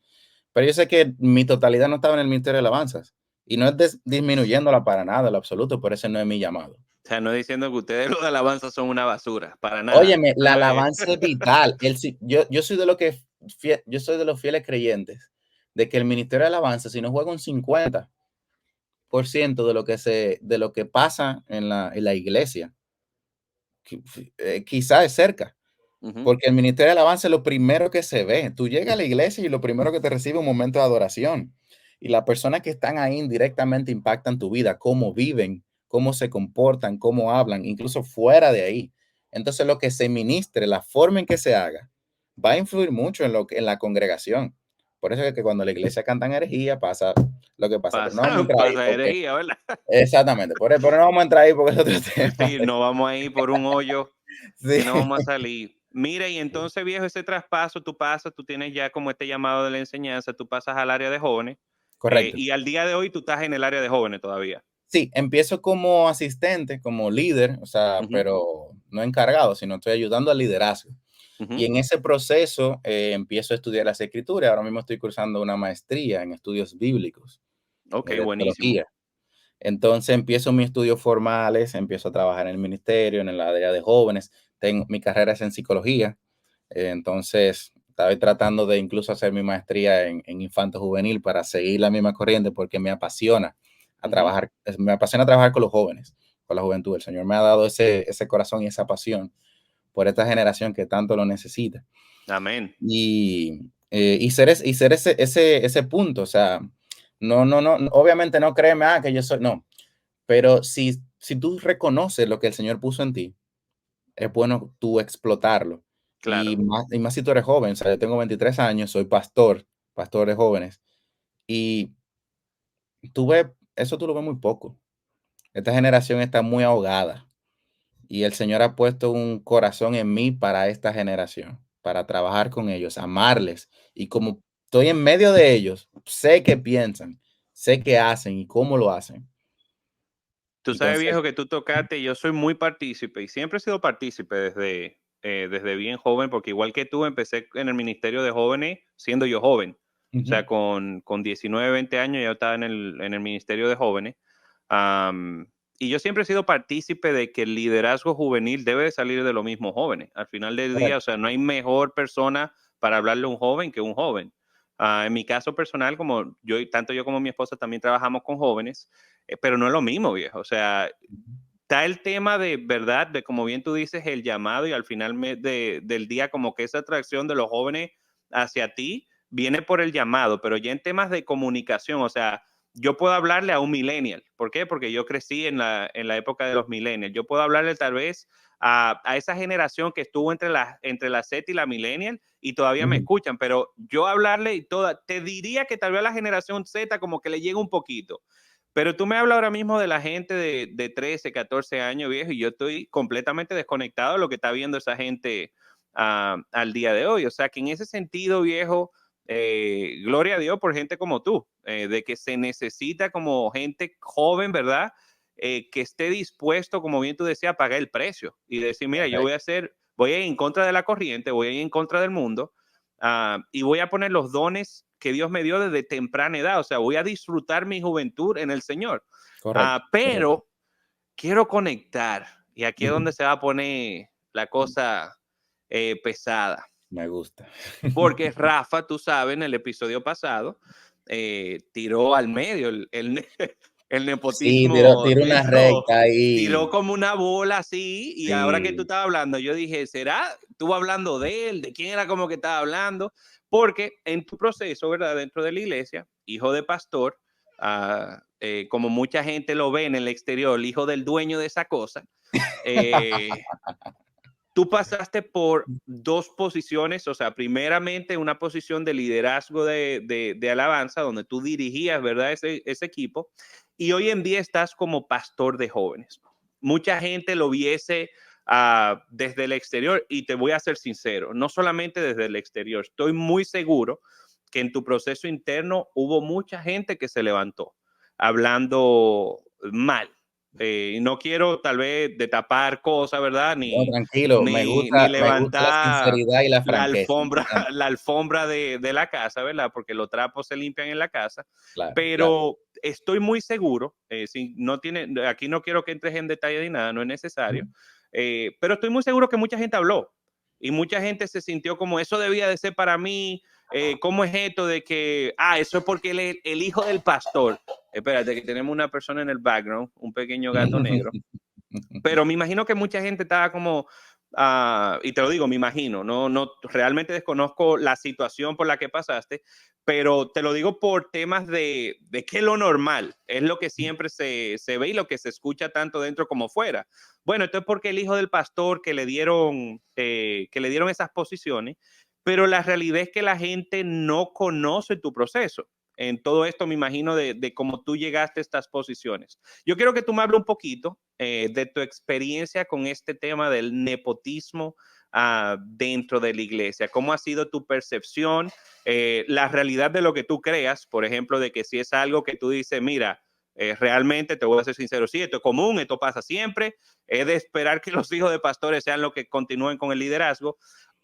Pero yo sé que mi totalidad no estaba en el ministerio de alabanzas. Y no es disminuyéndola para nada, en lo absoluto, por eso no es mi llamado. O sea, no diciendo que ustedes los de alabanza son una basura, para nada. Óyeme, la No es. alabanza es vital. Yo soy de lo que yo soy de los fieles creyentes de que el ministerio de alabanza, si no juega un 50% de lo que pasa en la iglesia, quizás es cerca. Ujú. Porque el ministerio de alabanza es lo primero que se ve. Tú llegas a la iglesia y lo primero que te recibe es un momento de adoración. Y las personas que están ahí indirectamente impactan tu vida, cómo viven, cómo se comportan, cómo hablan, incluso fuera de ahí. Entonces, lo que se ministre, la forma en que se haga, va a influir mucho en la congregación. Por eso es que cuando la iglesia cantan herejía pasa lo que pasa. Pero no vamos a Pasa, entrar ahí pasa porque, herejía, ¿verdad? exactamente, pero no vamos a entrar ahí porque es otro tema. Sí, no vamos a ir por un hoyo Sí, que no vamos a salir. Mira, y entonces, viejo, ese traspaso, tú tienes ya como este llamado de la enseñanza, tú pasas al área de jóvenes, correcto. y al día de hoy tú estás en el área de jóvenes todavía. Sí, empiezo como asistente, como líder, o sea, Ujú, pero no encargado, sino estoy ayudando al liderazgo. Y ujú. en ese proceso empiezo a estudiar las escrituras. Ahora mismo estoy cursando una maestría en estudios bíblicos, Ok, de buenísimo. teología. Entonces empiezo mis estudios formales, empiezo a trabajar en el ministerio, en el área de jóvenes. Mi carrera es en psicología. Entonces estoy tratando de incluso hacer mi maestría en infanto juvenil para seguir la misma corriente porque Ujú. me apasiona trabajar con los jóvenes, con la juventud. El Señor me ha dado ese corazón y esa pasión por esta generación que tanto lo necesita. Amén. Y ser ese punto, o sea, no, obviamente no créeme, que yo soy, no, pero si tú reconoces lo que el Señor puso en ti, es bueno tú explotarlo. Claro. Y más si tú eres joven, o sea, yo tengo 23 años, soy pastor de jóvenes, y eso tú lo ves muy poco. Esta generación está muy ahogada y el Señor ha puesto un corazón en mí para esta generación, para trabajar con ellos, amarles. Y como estoy en medio de ellos, sé qué piensan, sé qué hacen y cómo lo hacen. Tú sabes, Entonces, viejo, que tú tocaste, yo soy muy partícipe y siempre he sido partícipe desde bien joven, porque igual que tú, empecé en el Ministerio de Jóvenes siendo yo joven. O ujú, sea, con 19, 20 años ya estaba en el Ministerio de Jóvenes. Am, y yo siempre he sido partícipe de que el liderazgo juvenil debe de salir de los mismos jóvenes. Al final del día, o correcto. sea, no hay mejor persona para hablarle a un joven que un joven. En mi caso personal, como tanto yo como mi esposa también trabajamos con jóvenes, pero no es lo mismo, viejo. O sea, está el tema de verdad, de como bien tú dices, el llamado y al final del día como que esa atracción de los jóvenes hacia ti viene por el llamado, pero ya en temas de comunicación, o sea, yo puedo hablarle a un millennial. ¿Por qué? Porque yo crecí en la época de los millennials. Yo puedo hablarle tal vez a esa generación que estuvo entre la Z y la millennial y todavía me Ujú, escuchan, pero yo hablarle y te diría que tal vez a la generación Z como que le llega un poquito. Pero tú me hablas ahora mismo de la gente de 13, 14 años, viejo, y yo estoy completamente desconectado de lo que está viendo esa gente al día de hoy. O sea, que en ese sentido, viejo, gloria a Dios por gente como tú, de que se necesita como gente joven, ¿verdad? Que esté dispuesto, como bien tú decías, a pagar el precio y decir, mira, yo correcto, voy a ir en contra de la corriente, voy a ir en contra del mundo, y voy a poner los dones que Dios me dio desde temprana edad. O sea, voy a disfrutar mi juventud en el Señor. correcto, correcto. Pero quiero conectar, y aquí es Ujú, donde se va a poner la cosa pesada. me gusta. Porque Rafa, tú sabes, en el episodio pasado, tiró al medio el Sí, nepotismo, tiro una recta tiró ahí. como una bola así, y ahora que tú Sí. estabas hablando, yo dije, ¿será? Tú hablando de él, ¿de quién era como que estaba hablando? Porque en tu proceso, ¿verdad? Dentro de la iglesia, hijo de pastor, como mucha gente lo ve en el exterior, el hijo del dueño de esa cosa, eh, tú pasaste por dos posiciones, o sea, primeramente una posición de liderazgo de alabanza, donde tú dirigías, ¿verdad? Ese equipo, y hoy en día estás como pastor de jóvenes. Mucha gente lo viese desde el exterior, y te voy a ser sincero, no solamente desde el exterior, estoy muy seguro que en tu proceso interno hubo mucha gente que se levantó hablando mal. No quiero tal vez de tapar cosas, ¿verdad? No, Ni, tranquilo, ni, ni me gusta la levantar sinceridad y la la franqueza, me alfombra, encanta. la alfombra de la casa, ¿verdad? Porque los trapos se limpian en la casa. Claro, Pero claro. estoy muy seguro, si no tiene, aquí no quiero que entres en detalle ni nada, no es necesario, pero estoy muy seguro que mucha gente habló y mucha gente se sintió como eso debía de ser para mí. ¿Cómo es esto de que, eso es porque él es el hijo del pastor? Espérate, que tenemos una persona en el background, un pequeño gato negro. Pero me imagino que mucha gente estaba como, y te lo digo, me imagino, no realmente desconozco la situación por la que pasaste, pero te lo digo por temas de que lo normal es lo que siempre se ve y lo que se escucha tanto dentro como fuera. Bueno, esto es porque el hijo del pastor que le dieron esas posiciones, pero la realidad es que la gente no conoce tu proceso. En todo esto me imagino de cómo tú llegaste a estas posiciones. Yo quiero que tú me hables un poquito de tu experiencia con este tema del nepotismo dentro de la iglesia. ¿Cómo ha sido tu percepción? La realidad de lo que tú creas, por ejemplo, de que si es algo que tú dices, mira, realmente te voy a ser sincero, sí, esto es común, esto pasa siempre, es de esperar que los hijos de pastores sean los que continúen con el liderazgo,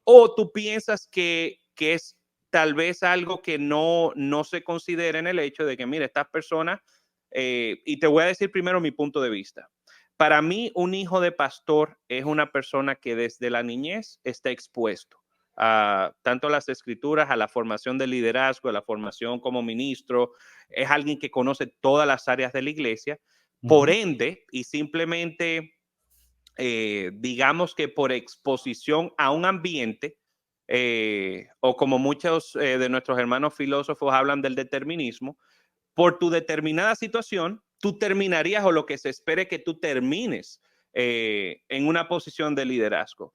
o tú piensas que es tal vez algo que no se considera en el hecho de que, mira, estas personas, y te voy a decir primero mi punto de vista. Para mí, un hijo de pastor es una persona que desde la niñez está expuesto a tanto a las escrituras, a la formación de liderazgo, a la formación como ministro. Es alguien que conoce todas las áreas de la iglesia. Por ende, y simplemente digamos que por exposición a un ambiente, o como muchos de nuestros hermanos filósofos hablan del determinismo, por tu determinada situación, tú terminarías o lo que se espere que tú termines en una posición de liderazgo.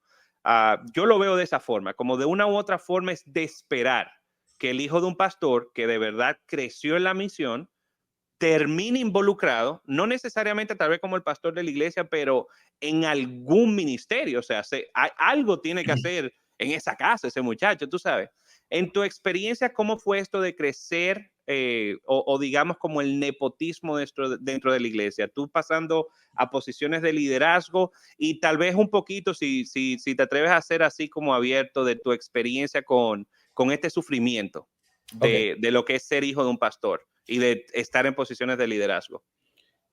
Yo lo veo de esa forma, como de una u otra forma es de esperar que el hijo de un pastor que de verdad creció en la misión termine involucrado, no necesariamente tal vez como el pastor de la iglesia, pero en algún ministerio. O sea, algo tiene que hacer en esa casa ese muchacho, tú sabes. En tu experiencia, ¿cómo fue esto de crecer o digamos como el nepotismo dentro de la iglesia? Tú pasando a posiciones de liderazgo y tal vez un poquito, si te atreves a ser así como abierto de tu experiencia con este sufrimiento Ok. de lo que es ser hijo de un pastor y de estar en posiciones de liderazgo.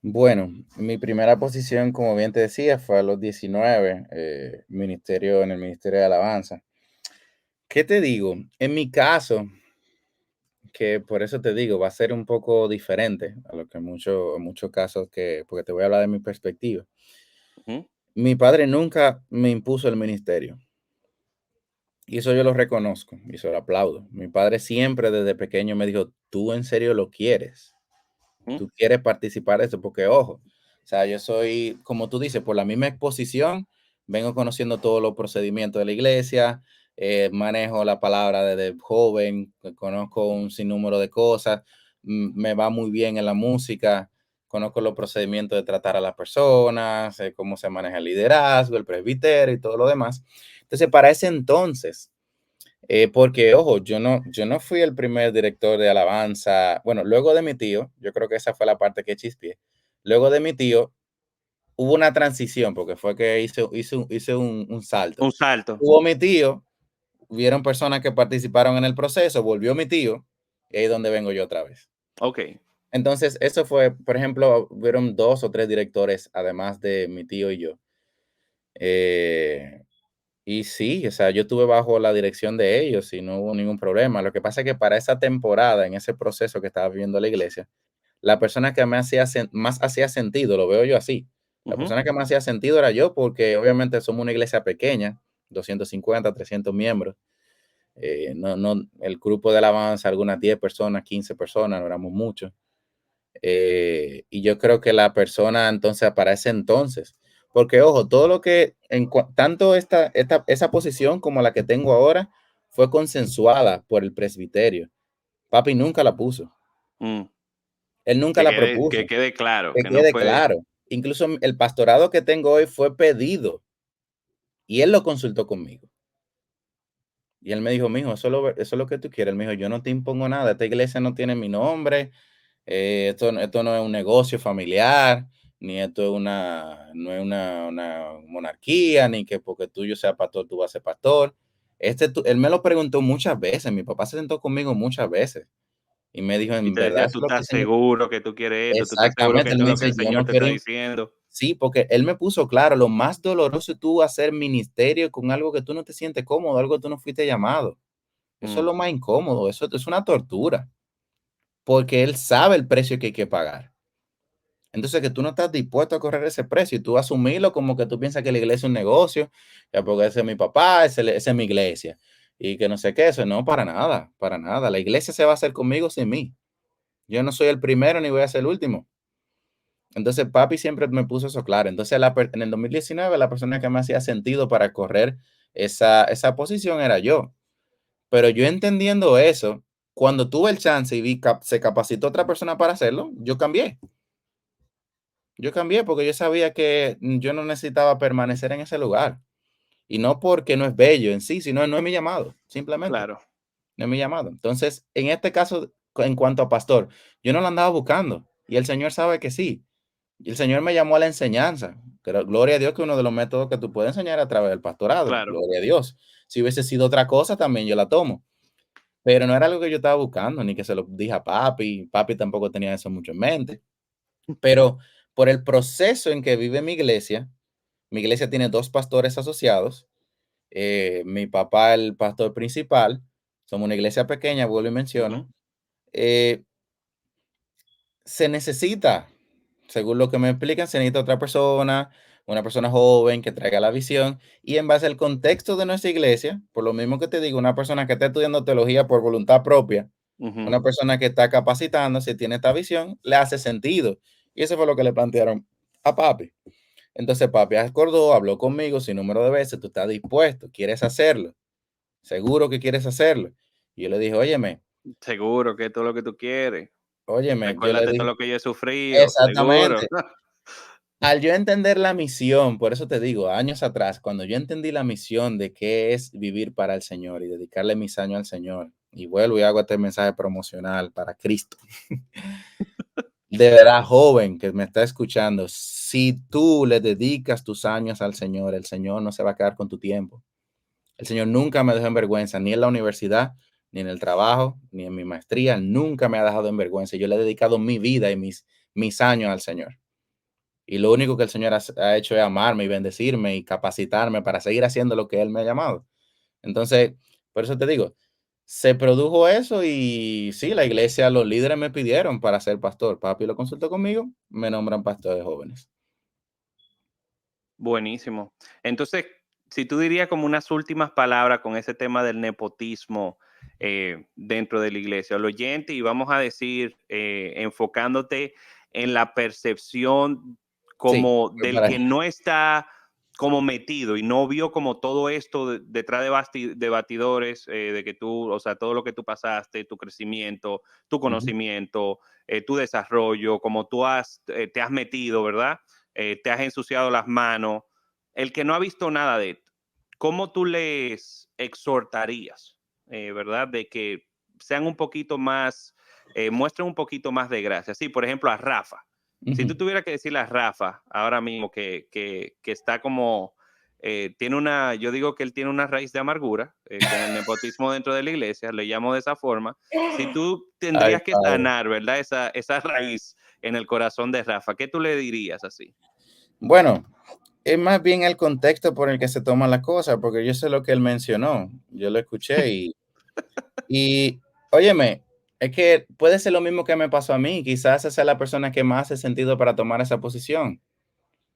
Bueno, mi primera posición, como bien te decía, fue a los 19, en el Ministerio de Alabanza. ¿Qué te digo? En mi caso, que por eso te digo, va a ser un poco diferente a lo que en muchos casos porque te voy a hablar de mi perspectiva. Ujú. Mi padre nunca me impuso el ministerio. Y eso yo lo reconozco y se lo aplaudo. Mi padre siempre desde pequeño me dijo, tú en serio lo quieres. Ujú. Tú quieres participar de eso, porque ojo, o sea, yo soy, como tú dices, por la misma exposición, vengo conociendo todos los procedimientos de la iglesia, manejo la palabra desde joven, conozco un sinnúmero de cosas, me va muy bien en la música, conozco los procedimientos de tratar a las personas, sé cómo se maneja el liderazgo, el presbiterio y todo lo demás. Entonces, para ese entonces, porque, ojo, yo no fui el primer director de alabanza. Bueno, luego de mi tío, yo creo que esa fue la parte que chispié. Luego de mi tío, hubo una transición, porque fue que hice un salto. Un salto. Hubo mi tío, hubieron personas que participaron en el proceso, volvió mi tío, y ahí es donde vengo yo otra vez. Ok. Entonces, eso fue, por ejemplo, hubieron 2 o 3 directores, además de mi tío y yo. Eh, Y sí, o sea, yo estuve bajo la dirección de ellos y no hubo ningún problema. Lo que pasa es que para esa temporada, en ese proceso que estaba viviendo la iglesia, la persona que más hacía sentido, lo veo yo así, la Ujú. persona que más hacía sentido era yo, porque obviamente somos una iglesia pequeña, 250, 300 miembros. El grupo de alabanza, algunas 10 personas, 15 personas, no éramos muchos. Y yo creo que la persona entonces para ese entonces, porque ojo, todo lo que, tanto esa posición como la que tengo ahora fue consensuada por el presbiterio. Papi nunca la puso, Mm. él nunca Que la quede, propuso, que quede claro, que que no quede fue. claro. Incluso el pastorado que tengo hoy fue pedido y él lo consultó conmigo. Y él me dijo, mijo, eso es lo que tú quieres. Él me dijo, yo no te impongo nada, esta iglesia no tiene mi nombre, esto no es un negocio familiar, ni esto es una monarquía, ni que porque tú yo sea pastor, tú vas a ser pastor. Él me lo preguntó muchas veces, mi papá se sentó conmigo muchas veces y me dijo, Y en te verdad decía, es tú lo que el estás Señor... seguro que tú quieres esto, tú estás seguro que Exactamente, él esto es me lo que dice, el yo Señor no te está quiero... diciendo. Sí, porque él me puso claro, lo más doloroso es tú hacer ministerio con algo que tú no te sientes cómodo, algo que tú no fuiste llamado. Eso es Mm, lo más incómodo, eso es una tortura, porque él sabe el precio que hay que pagar. Entonces, que tú no estás dispuesto a correr ese precio y tú asumirlo como que tú piensas que la iglesia es un negocio, ya porque ese es mi papá, ese es mi iglesia, y que no sé qué, eso no, para nada, para nada. La iglesia se va a hacer conmigo sin mí. Yo no soy el primero ni voy a ser el último. Entonces, papi siempre me puso eso claro. Entonces, en el 2019, la persona que me hacía sentido para correr esa posición era yo. Pero yo entendiendo eso, cuando tuve el chance y vi que se capacitó otra persona para hacerlo, yo cambié. Yo cambié porque yo sabía que yo no necesitaba permanecer en ese lugar. Y no porque no es bello en sí, sino no es mi llamado, simplemente. claro, No es mi llamado. Entonces, en este caso, en cuanto a pastor, yo no lo andaba buscando y el Señor sabe que sí. Y el Señor me llamó a la enseñanza. Pero gloria a Dios que uno de los métodos que tú puedes enseñar a través del pastorado. claro. Gloria a Dios. Si hubiese sido otra cosa, también yo la tomo. Pero no era algo que yo estaba buscando, ni que se lo dije a papi. Papi tampoco tenía eso mucho en mente. Pero por el proceso en que vive mi iglesia tiene dos pastores asociados. Mi papá, el pastor principal, somos una iglesia pequeña, vuelvo y Ujú. menciono. eh, Se necesita, según lo que me explican, se necesita otra persona, una persona joven que traiga la visión y en base al contexto de nuestra iglesia, por lo mismo que te digo, una persona que está estudiando teología por voluntad propia, Ujú. una persona que está capacitándose, tiene esta visión, le hace sentido. Y eso fue lo que le plantearon a papi. Entonces papi acordó, habló conmigo sin número de veces, tú estás dispuesto, quieres hacerlo, seguro que quieres hacerlo. Y yo le dije, Seguro que todo lo que tú quieres. yo le Recuérdate todo dije, lo que yo he sufrido, seguro. exactamente. Al yo entender la misión, por eso te digo, años atrás, cuando yo entendí la misión de qué es vivir para el Señor y dedicarle mis años al Señor, y vuelvo y hago este mensaje promocional para Cristo, de verdad, joven que me está escuchando, si tú le dedicas tus años al Señor, el Señor no se va a quedar con tu tiempo. El Señor nunca me dejó en vergüenza, ni en la universidad, ni en el trabajo, ni en mi maestría, nunca me ha dejado en vergüenza. Yo le he dedicado mi vida y mis años al Señor. Y lo único que el Señor ha hecho es amarme y bendecirme y capacitarme para seguir haciendo lo que Él me ha llamado. Entonces, por eso te digo, se produjo eso y sí, la iglesia, los líderes me pidieron para ser pastor. Papi lo consultó conmigo, me nombran pastor de jóvenes. Buenísimo. Entonces, si tú dirías como unas últimas palabras con ese tema del nepotismo dentro de la iglesia, al oyente, y vamos a decir, enfocándote en la percepción Sí, como voy del para que allá. no está como metido y no vio como todo esto detrás de batidores, de que tú, o sea, todo lo que tú pasaste, tu crecimiento, tu Ujú, conocimiento, tu desarrollo, como tú te has metido, ¿verdad? Te has ensuciado las manos. El que no ha visto nada de esto, ¿cómo tú les exhortarías, verdad? De que sean un poquito más, muestren un poquito más de gracia. Sí, por ejemplo, a Rafa. Si ujú. tú tuvieras que decirle a Rafa ahora mismo que está como, tiene una, yo digo que él tiene una raíz de amargura con el nepotismo dentro de la iglesia, le llamo de esa forma. Si tú Ay, tendrías que padre. sanar, ¿verdad? Esa raíz en el corazón de Rafa, ¿qué tú le dirías así? Bueno, es más bien el contexto por el que se toman las cosas, porque yo sé lo que él mencionó, yo lo escuché y óyeme, es que puede ser lo mismo que me pasó a mí, quizás esa es la persona que más hace sentido para tomar esa posición.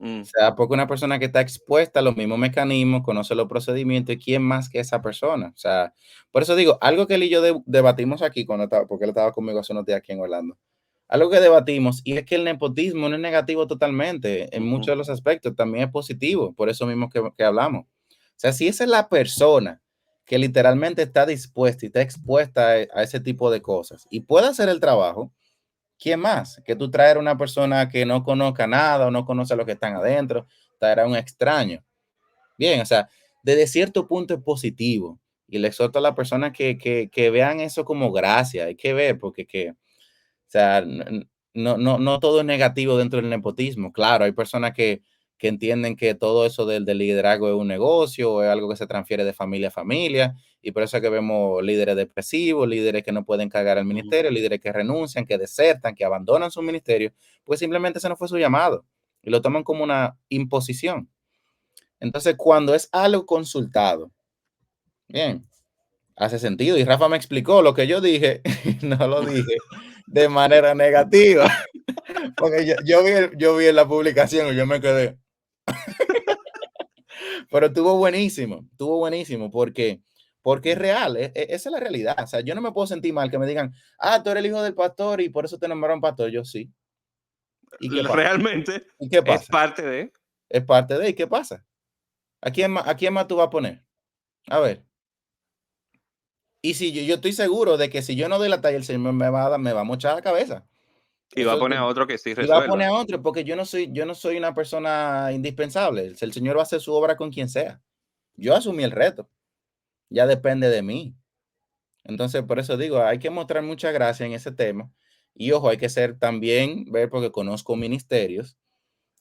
O Mm, sea, porque una persona que está expuesta a los mismos mecanismos, conoce los procedimientos, ¿y quién más que esa persona? O sea, por eso digo, algo que él y yo debatimos aquí, porque él estaba conmigo hace unos días aquí en Orlando, algo que debatimos, y es que el nepotismo no es negativo totalmente, en muchos ujú. de los aspectos, también es positivo, por eso mismo que hablamos. O sea, si esa es la persona que literalmente está dispuesta y está expuesta a ese tipo de cosas y puede hacer el trabajo, ¿quién más? Que tú traer una persona que no conozca nada o no conoce a los que están adentro, traer a un extraño. Bien, o sea, desde cierto punto es positivo y le exhorto a la persona que vean eso como gracia, hay que ver, porque o sea, no todo es negativo dentro del nepotismo. Claro, hay personas que entienden que todo eso del liderazgo es un negocio, o es algo que se transfiere de familia a familia, y por eso es que vemos líderes depresivos, líderes que no pueden cargar al ministerio, líderes que renuncian, que desertan, que abandonan su ministerio, pues simplemente ese no fue su llamado, y lo toman como una imposición. Entonces, cuando es algo consultado, bien, hace sentido. Y Rafa me explicó lo que yo dije, no lo dije de manera negativa, porque yo vi en la publicación y yo me quedé. Pero estuvo buenísimo, porque es real, esa es la realidad. O sea, yo no me puedo sentir mal que me digan, tú eres el hijo del pastor y por eso te nombraron pastor. Yo sí. ¿Y qué pasa? Realmente ¿Y qué es pasa? parte de... Es parte de, ¿y qué pasa? A quién más tú vas a poner? A ver. Y si yo estoy seguro de que si yo no doy la talla, el Señor me va a mochar la cabeza. Y va a Eso, poner a otro que sí y va a poner resuelva. a otro, porque yo no soy una persona indispensable. El Señor va a hacer su obra con quien sea. Yo asumí el reto. Ya depende de mí. Entonces, por eso digo, hay que mostrar mucha gracia en ese tema. Y ojo, hay que ser también, ver, porque conozco ministerios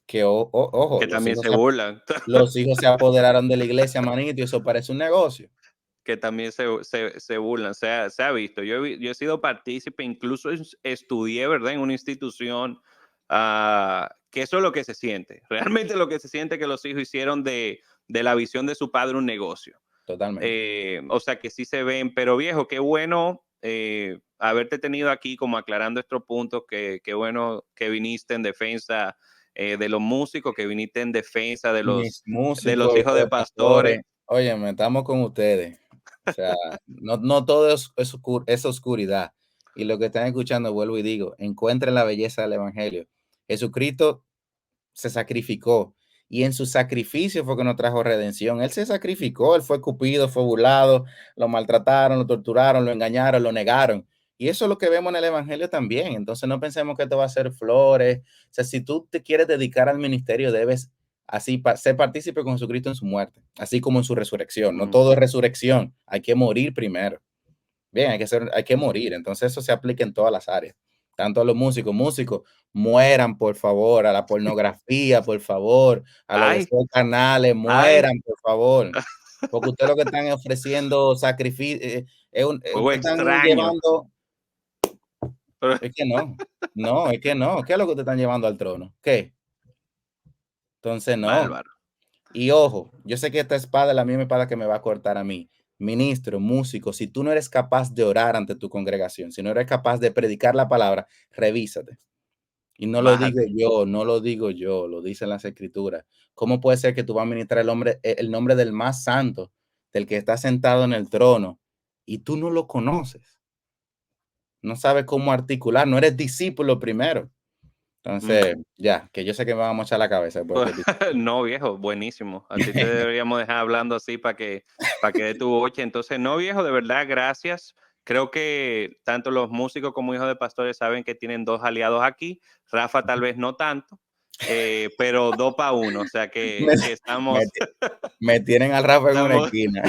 que, ojo, Que también se burlan. los hijos se apoderaron de la iglesia, manito, y eso parece un negocio. Que también se burlan, se ha visto. Yo he sido partícipe, incluso estudié, ¿verdad?, en una institución, que eso es lo que se siente. Realmente lo que se siente que los hijos hicieron de la visión de su padre un negocio. Totalmente. O sea que sí se ven, pero viejo, qué bueno haberte tenido aquí como aclarando estos puntos, qué bueno que viniste en defensa de los músicos, que viniste en defensa Mis de los músicos, hijos hijos de de pastores, pastores. óyeme, estamos con ustedes. O sea, no todo es oscuridad. Y lo que están escuchando, vuelvo y digo, encuentren la belleza del evangelio. Jesucristo se sacrificó y en su sacrificio fue que nos trajo redención. Él se sacrificó, él fue escupido, fue burlado, lo maltrataron, lo torturaron, lo engañaron, lo negaron. Y eso es lo que vemos en el evangelio también. Entonces no pensemos que esto va a ser flores. O sea, si tú te quieres dedicar al ministerio, debes así ser partícipe con Jesucristo en su muerte, así como en su resurrección. No todo es resurrección, hay que morir primero. Bien, hay que morir. Entonces eso se aplica en todas las áreas. Tanto a los músicos, mueran por favor, a la pornografía, por favor, a los Ay, deseos carnales, ay, mueran por favor. Porque ustedes lo que están ofreciendo sacrificio, juego ustedes están extraño. llevando, Pero, es que es que no, ¿qué es lo que te están llevando al trono? ¿Qué? Entonces no. bárbaro. Y ojo, yo sé que esta espada es la misma espada que me va a cortar a mí. Ministro, músico, si tú no eres capaz de orar ante tu congregación, si no eres capaz de predicar la palabra, revísate. Y no lo digo Bájate. yo, no lo digo yo, lo dicen las escrituras. ¿Cómo puede ser que tú vas a ministrar el nombre del más santo, del que está sentado en el trono, y tú no lo conoces? No sabes cómo articular, no eres discípulo primero. Entonces, ya, que yo sé que me vamos a echar la cabeza. No, viejo, buenísimo. A ti te deberíamos dejar hablando así para que dé tu boche. Entonces, no, viejo, de verdad, gracias. Creo que tanto los músicos como hijos de pastores saben que tienen dos aliados aquí. Rafa tal vez no tanto, pero 2 para 1. O sea me, que me, estamos, me tienen al Rafa en una estamos. esquina.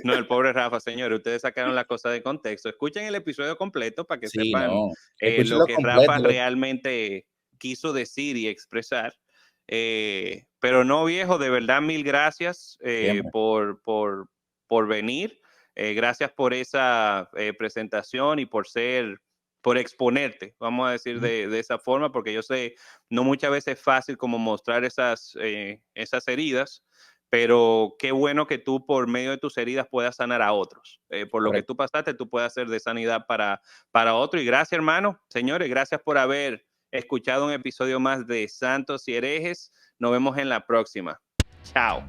No, el pobre Rafa, señores, ustedes sacaron la cosa de contexto. Escuchen el episodio completo para que Sí, sepan no. lo Escúchelo que Rafa completo. realmente quiso decir y expresar. Pero no, viejo, de verdad, mil gracias Siempre. por venir. Gracias por esa presentación y por exponerte, vamos a decir de esa forma, porque yo sé, no muchas veces es fácil como mostrar esas heridas, pero qué bueno que tú por medio de tus heridas puedas sanar a otros. Por lo que Correcto. tú pasaste, tú puedes hacer de sanidad para otro. Y gracias, hermano. Señores, gracias por haber escuchado un episodio más de Santos y Herejes. Nos vemos en la próxima. Chao.